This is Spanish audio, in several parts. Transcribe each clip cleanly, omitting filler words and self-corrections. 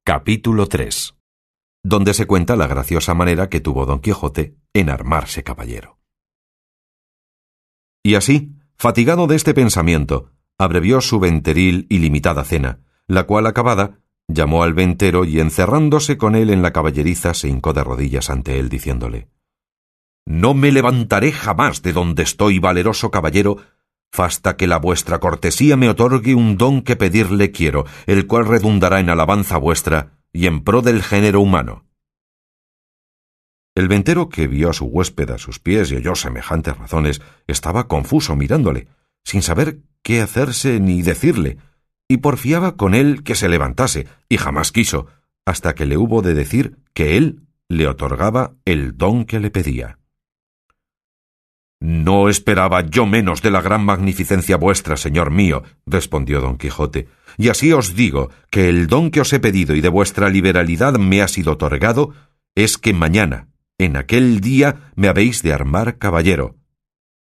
Capítulo 3, donde se cuenta la graciosa manera que tuvo Don Quijote en armarse caballero. Y así, fatigado de este pensamiento, abrevió su venteril y limitada cena, la cual acabada, llamó al ventero y encerrándose con él en la caballeriza se hincó de rodillas ante él diciéndole: «No me levantaré jamás de donde estoy, valeroso caballero, fasta que la vuestra cortesía me otorgue un don que pedirle quiero, el cual redundará en alabanza vuestra y en pro del género humano». El ventero, que vio a su huésped a sus pies y oyó semejantes razones, estaba confuso mirándole, sin saber qué hacerse ni decirle, y porfiaba con él que se levantase, y jamás quiso, hasta que le hubo de decir que él le otorgaba el don que le pedía. «No esperaba yo menos de la gran magnificencia vuestra, señor mío», respondió Don Quijote, «y así os digo que el don que os he pedido y de vuestra liberalidad me ha sido otorgado es que mañana, en aquel día, me habéis de armar caballero,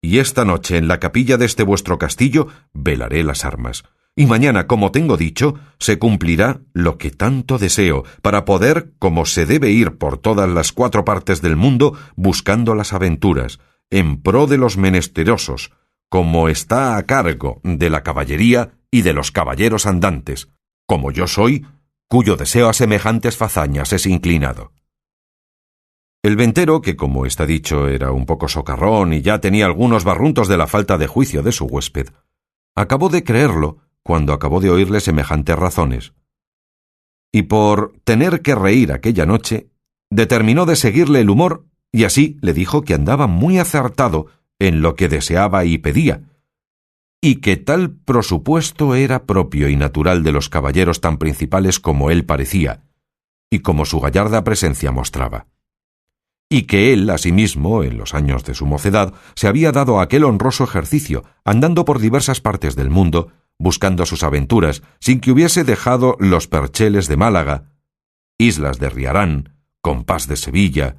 y esta noche en la capilla de este vuestro castillo velaré las armas, y mañana, como tengo dicho, se cumplirá lo que tanto deseo, para poder, como se debe ir por todas las 4 partes del mundo, buscando las aventuras, en pro de los menesterosos, como está a cargo de la caballería y de los caballeros andantes, como yo soy, cuyo deseo a semejantes fazañas es inclinado». El ventero, que como está dicho era un poco socarrón y ya tenía algunos barruntos de la falta de juicio de su huésped, acabó de creerlo cuando acabó de oírle semejantes razones, y por tener que reír aquella noche, determinó de seguirle el humor, y así le dijo que andaba muy acertado en lo que deseaba y pedía, y que tal prosupuesto era propio y natural de los caballeros tan principales como él parecía, y como su gallarda presencia mostraba, y que él, asimismo, en los años de su mocedad, se había dado aquel honroso ejercicio, andando por diversas partes del mundo, buscando sus aventuras, sin que hubiese dejado los percheles de Málaga, islas de Riarán, Compás de Sevilla,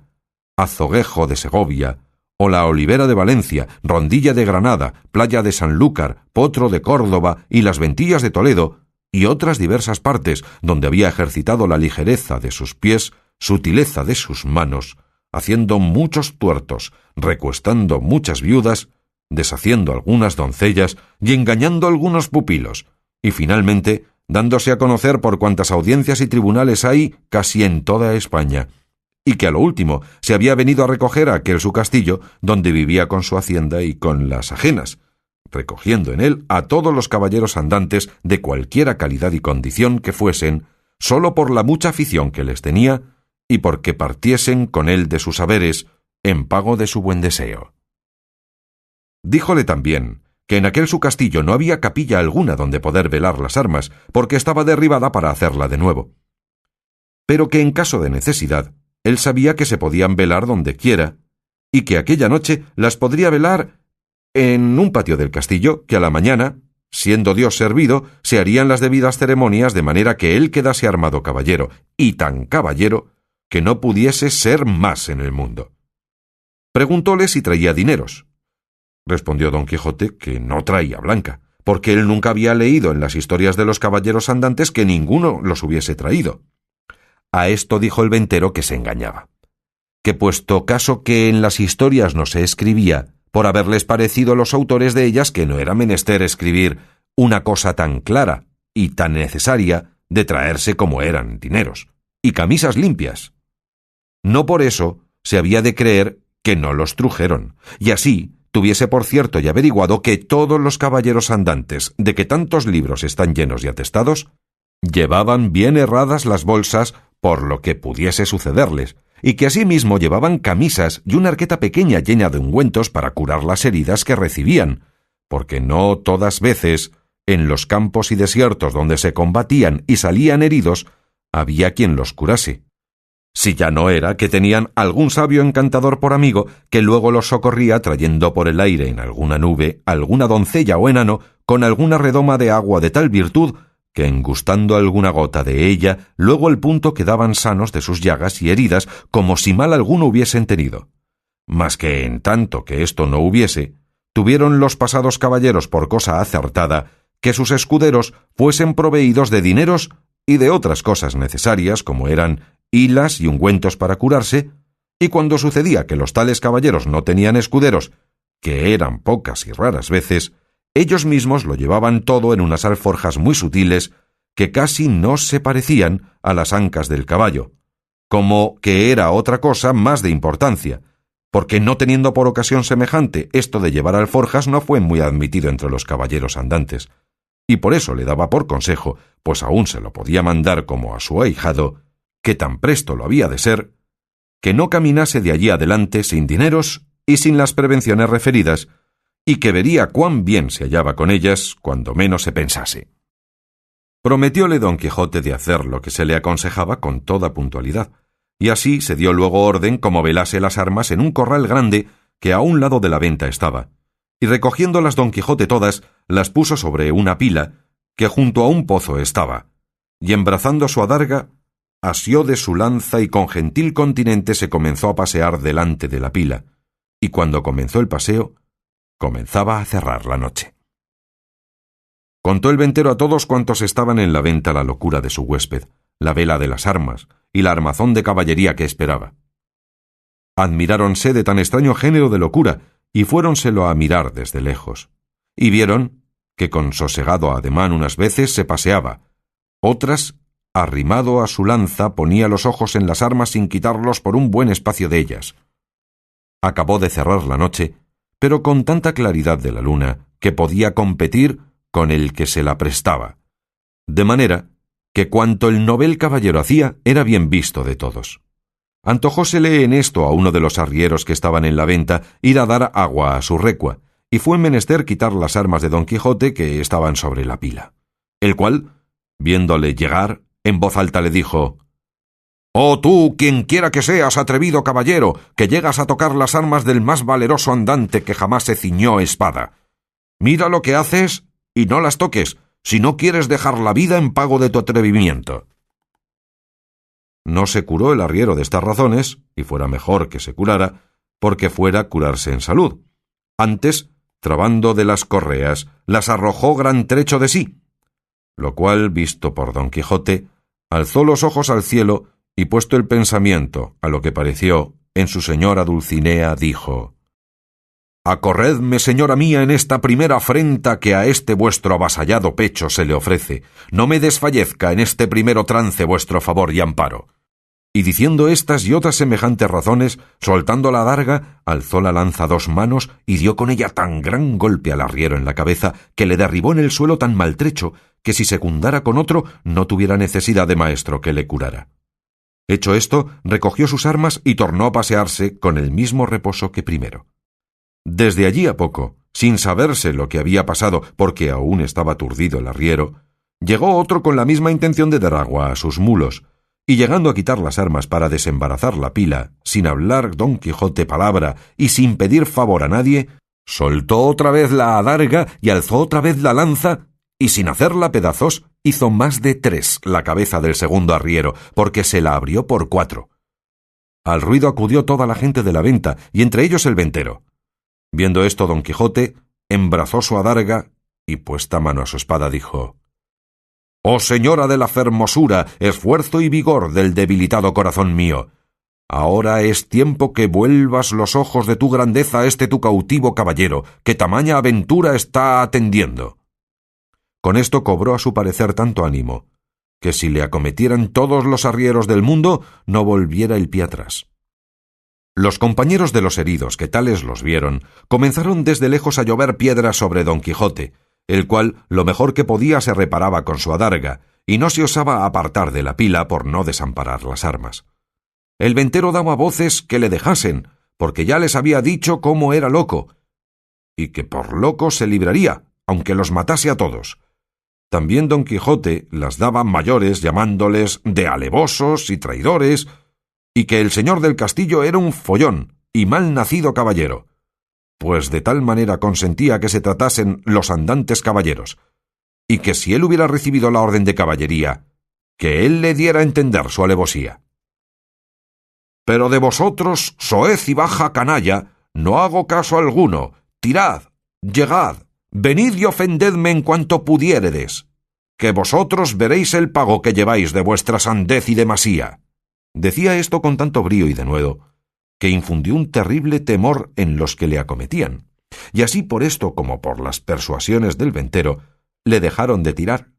Azoguejo de Segovia, o la Olivera de Valencia, Rondilla de Granada, Playa de Sanlúcar, Potro de Córdoba y las Ventillas de Toledo, y otras diversas partes donde había ejercitado la ligereza de sus pies, sutileza de sus manos, haciendo muchos tuertos, recuestando muchas viudas, deshaciendo algunas doncellas y engañando algunos pupilos, y finalmente dándose a conocer por cuantas audiencias y tribunales hay casi en toda España, y que a lo último se había venido a recoger a aquel su castillo, donde vivía con su hacienda y con las ajenas, recogiendo en él a todos los caballeros andantes de cualquiera calidad y condición que fuesen, sólo por la mucha afición que les tenía, y porque partiesen con él de sus haberes en pago de su buen deseo. Díjole también que en aquel su castillo no había capilla alguna donde poder velar las armas, porque estaba derribada para hacerla de nuevo, pero que en caso de necesidad, él sabía que se podían velar donde quiera, y que aquella noche las podría velar en un patio del castillo, que a la mañana, siendo Dios servido, se harían las debidas ceremonias de manera que él quedase armado caballero, y tan caballero, que no pudiese ser más en el mundo. Preguntóle si traía dineros. Respondió Don Quijote que no traía blanca, porque él nunca había leído en las historias de los caballeros andantes que ninguno los hubiese traído. A esto dijo el ventero que se engañaba, que puesto caso que en las historias no se escribía, por haberles parecido los autores de ellas que no era menester escribir una cosa tan clara y tan necesaria de traerse como eran dineros, y camisas limpias. No por eso se había de creer que no los trujeron, y así tuviese por cierto y averiguado que todos los caballeros andantes, de que tantos libros están llenos y atestados, llevaban bien herradas las bolsas por lo que pudiese sucederles, y que asimismo llevaban camisas y una arqueta pequeña llena de ungüentos para curar las heridas que recibían, porque no todas veces, en los campos y desiertos donde se combatían y salían heridos, había quien los curase. Si ya no era que tenían algún sabio encantador por amigo que luego los socorría trayendo por el aire en alguna nube alguna doncella o enano con alguna redoma de agua de tal virtud que en gustando alguna gota de ella luego al punto quedaban sanos de sus llagas y heridas como si mal alguno hubiesen tenido. Mas que en tanto que esto no hubiese, tuvieron los pasados caballeros por cosa acertada que sus escuderos fuesen proveídos de dineros y de otras cosas necesarias, como eran hilas y ungüentos para curarse, y cuando sucedía que los tales caballeros no tenían escuderos, que eran pocas y raras veces, ellos mismos lo llevaban todo en unas alforjas muy sutiles que casi no se parecían a las ancas del caballo, como que era otra cosa más de importancia, porque no teniendo por ocasión semejante esto de llevar alforjas no fue muy admitido entre los caballeros andantes, y por eso le daba por consejo, pues aún se lo podía mandar como a su ahijado, que tan presto lo había de ser, que no caminase de allí adelante sin dineros y sin las prevenciones referidas, y que vería cuán bien se hallaba con ellas cuando menos se pensase. Prometióle Don Quijote de hacer lo que se le aconsejaba con toda puntualidad, y así se dio luego orden como velase las armas en un corral grande que a un lado de la venta estaba, y recogiéndolas Don Quijote todas, las puso sobre una pila que junto a un pozo estaba, y embrazando su adarga, asió de su lanza y con gentil continente se comenzó a pasear delante de la pila, y cuando comenzó el paseo, comenzaba a cerrar la noche. Contó el ventero a todos cuantos estaban en la venta la locura de su huésped, la vela de las armas y la armazón de caballería que esperaba. Admiráronse de tan extraño género de locura y fuéronselo a mirar desde lejos, y vieron que con sosegado ademán unas veces se paseaba, otras, arrimado a su lanza, ponía los ojos en las armas sin quitarlos por un buen espacio de ellas. Acabó de cerrar la noche, pero con tanta claridad de la luna que podía competir con el que se la prestaba, de manera que cuanto el novel caballero hacía era bien visto de todos. Antojósele en esto a uno de los arrieros que estaban en la venta ir a dar agua a su recua, y fue menester quitar las armas de Don Quijote que estaban sobre la pila, el cual, viéndole llegar, en voz alta le dijo: «Oh tú, quien quiera que seas, atrevido caballero, que llegas a tocar las armas del más valeroso andante que jamás se ciñó espada. Mira lo que haces y no las toques, si no quieres dejar la vida en pago de tu atrevimiento». No se curó el arriero de estas razones, y fuera mejor que se curara, porque fuera curarse en salud. Antes, trabando de las correas, las arrojó gran trecho de sí, lo cual, visto por Don Quijote, alzó los ojos al cielo y puesto el pensamiento, a lo que pareció, en su señora Dulcinea, dijo: «Acorredme, señora mía, en esta primera afrenta que a este vuestro avasallado pecho se le ofrece. No me desfallezca en este primero trance vuestro favor y amparo». Y diciendo estas y otras semejantes razones, soltando la adarga, alzó la lanza a 2 manos y dio con ella tan gran golpe al arriero en la cabeza que le derribó en el suelo tan maltrecho que si secundara con otro no tuviera necesidad de maestro que le curara. Hecho esto, recogió sus armas y tornó a pasearse con el mismo reposo que primero. Desde allí a poco, sin saberse lo que había pasado, porque aún estaba aturdido el arriero, llegó otro con la misma intención de dar agua a sus mulos, y llegando a quitar las armas para desembarazar la pila, sin hablar Don Quijote palabra y sin pedir favor a nadie, soltó otra vez la adarga y alzó otra vez la lanza, y sin hacerla pedazos, hizo más de 3 la cabeza del segundo arriero, porque se la abrió por 4. Al ruido acudió toda la gente de la venta, y entre ellos el ventero. Viendo esto Don Quijote embrazó su adarga y puesta mano a su espada dijo: «Oh señora de la fermosura, esfuerzo y vigor del debilitado corazón mío, ahora es tiempo que vuelvas los ojos de tu grandeza a este tu cautivo caballero, que tamaña aventura está atendiendo». Con esto cobró a su parecer tanto ánimo, que si le acometieran todos los arrieros del mundo, no volviera el pie atrás. Los compañeros de los heridos, que tales los vieron, comenzaron desde lejos a llover piedras sobre Don Quijote, el cual lo mejor que podía se reparaba con su adarga, y no se osaba apartar de la pila por no desamparar las armas. El ventero daba voces que le dejasen, porque ya les había dicho cómo era loco, y que por loco se libraría, aunque los matase a todos. También Don Quijote las daba mayores, llamándoles de alevosos y traidores, y que el señor del castillo era un follón y mal nacido caballero, pues de tal manera consentía que se tratasen los andantes caballeros, y que si él hubiera recibido la orden de caballería, que él le diera a entender su alevosía. «Pero de vosotros, soez y baja canalla, no hago caso alguno. Tirad, llegad, venid y ofendedme en cuanto pudiéredes, que vosotros veréis el pago que lleváis de vuestra sandez y demasía». Decía esto con tanto brío y denuedo, que infundió un terrible temor en los que le acometían, y así por esto como por las persuasiones del ventero, le dejaron de tirar.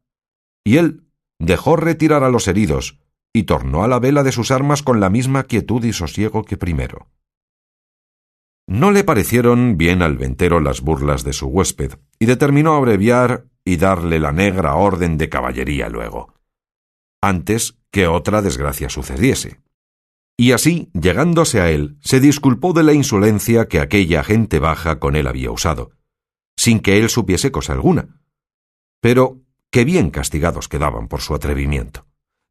Y él dejó retirar a los heridos, y tornó a la vela de sus armas con la misma quietud y sosiego que primero. No le parecieron bien al ventero las burlas de su huésped, y determinó abreviar y darle la negra orden de caballería luego, antes que otra desgracia sucediese. Y así, llegándose a él, se disculpó de la insolencia que aquella gente baja con él había usado, sin que él supiese cosa alguna, pero que bien castigados quedaban por su atrevimiento.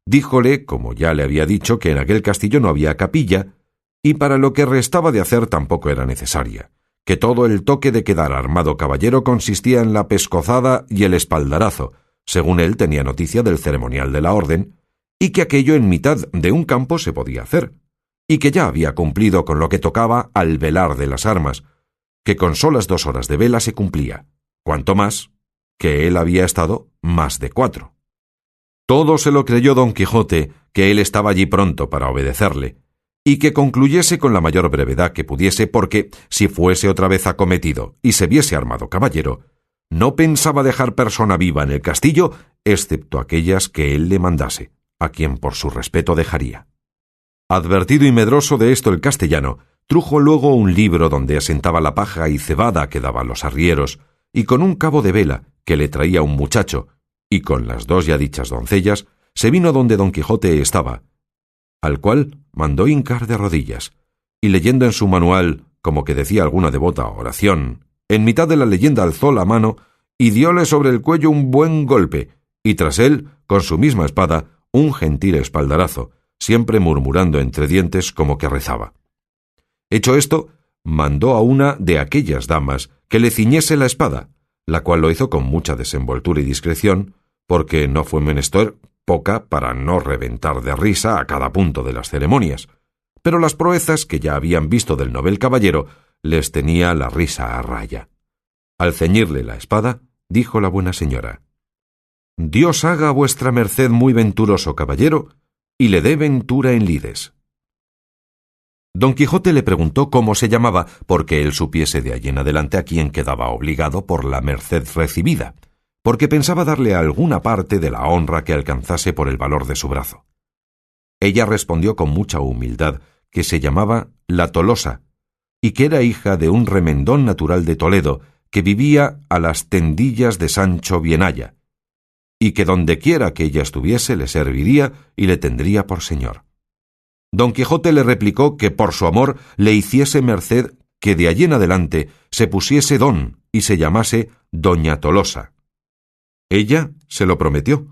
Díjole, como ya le había dicho, que en aquel castillo no había capilla, y para lo que restaba de hacer tampoco era necesaria, que todo el toque de quedar armado caballero consistía en la pescozada y el espaldarazo, según él tenía noticia del ceremonial de la orden, y que aquello en mitad de un campo se podía hacer, y que ya había cumplido con lo que tocaba al velar de las armas, que con solas 2 horas de vela se cumplía, cuanto más que él había estado más de 4. Todo se lo creyó don Quijote, que él estaba allí pronto para obedecerle, y que concluyese con la mayor brevedad que pudiese, porque, si fuese otra vez acometido y se viese armado caballero, no pensaba dejar persona viva en el castillo, excepto aquellas que él le mandase, a quien por su respeto dejaría. Advertido y medroso de esto el castellano, trujo luego un libro donde asentaba la paja y cebada que daban los arrieros, y con un cabo de vela que le traía un muchacho, y con las 2 ya dichas doncellas, se vino donde don Quijote estaba, al cual mandó hincar de rodillas, y leyendo en su manual, como que decía alguna devota oración, en mitad de la leyenda alzó la mano y dióle sobre el cuello un buen golpe, y tras él, con su misma espada, un gentil espaldarazo, siempre murmurando entre dientes como que rezaba. Hecho esto, mandó a una de aquellas damas que le ciñese la espada, la cual lo hizo con mucha desenvoltura y discreción, porque no fue menester poca para no reventar de risa a cada punto de las ceremonias, pero las proezas que ya habían visto del novel caballero les tenía la risa a raya. Al ceñirle la espada, dijo la buena señora: «Dios haga a vuestra merced muy venturoso caballero, y le dé ventura en lides». Don Quijote le preguntó cómo se llamaba, porque él supiese de allí en adelante a quién quedaba obligado por la merced recibida, porque pensaba darle alguna parte de la honra que alcanzase por el valor de su brazo. Ella respondió con mucha humildad que se llamaba La Tolosa, y que era hija de un remendón natural de Toledo, que vivía a las tendillas de Sancho Bienaya, y que dondequiera que ella estuviese le serviría y le tendría por señor. Don Quijote le replicó que por su amor le hiciese merced que de allí en adelante se pusiese don y se llamase Doña Tolosa. Ella se lo prometió,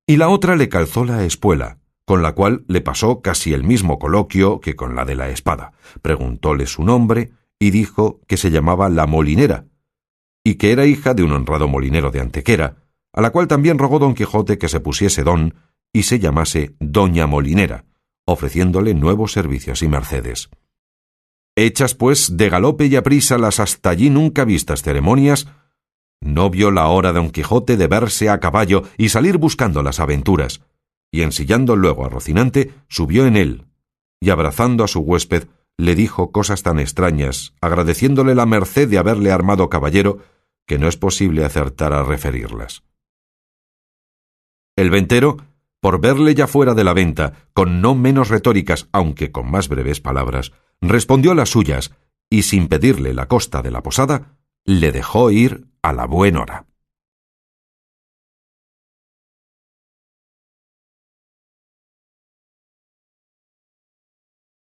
y la otra le calzó la espuela, con la cual le pasó casi el mismo coloquio que con la de la espada. Preguntóle su nombre y dijo que se llamaba La Molinera, y que era hija de un honrado molinero de Antequera, a la cual también rogó don Quijote que se pusiese don y se llamase Doña Molinera, ofreciéndole nuevos servicios y mercedes. Hechas, pues, de galope y aprisa las hasta allí nunca vistas ceremonias, no vio la hora don Quijote de verse a caballo y salir buscando las aventuras, y ensillando luego a Rocinante, subió en él, y abrazando a su huésped, le dijo cosas tan extrañas, agradeciéndole la merced de haberle armado caballero, que no es posible acertar a referirlas. El ventero, por verle ya fuera de la venta, con no menos retóricas, aunque con más breves palabras, respondió las suyas, y sin pedirle la costa de la posada, le dejó ir a la buena hora.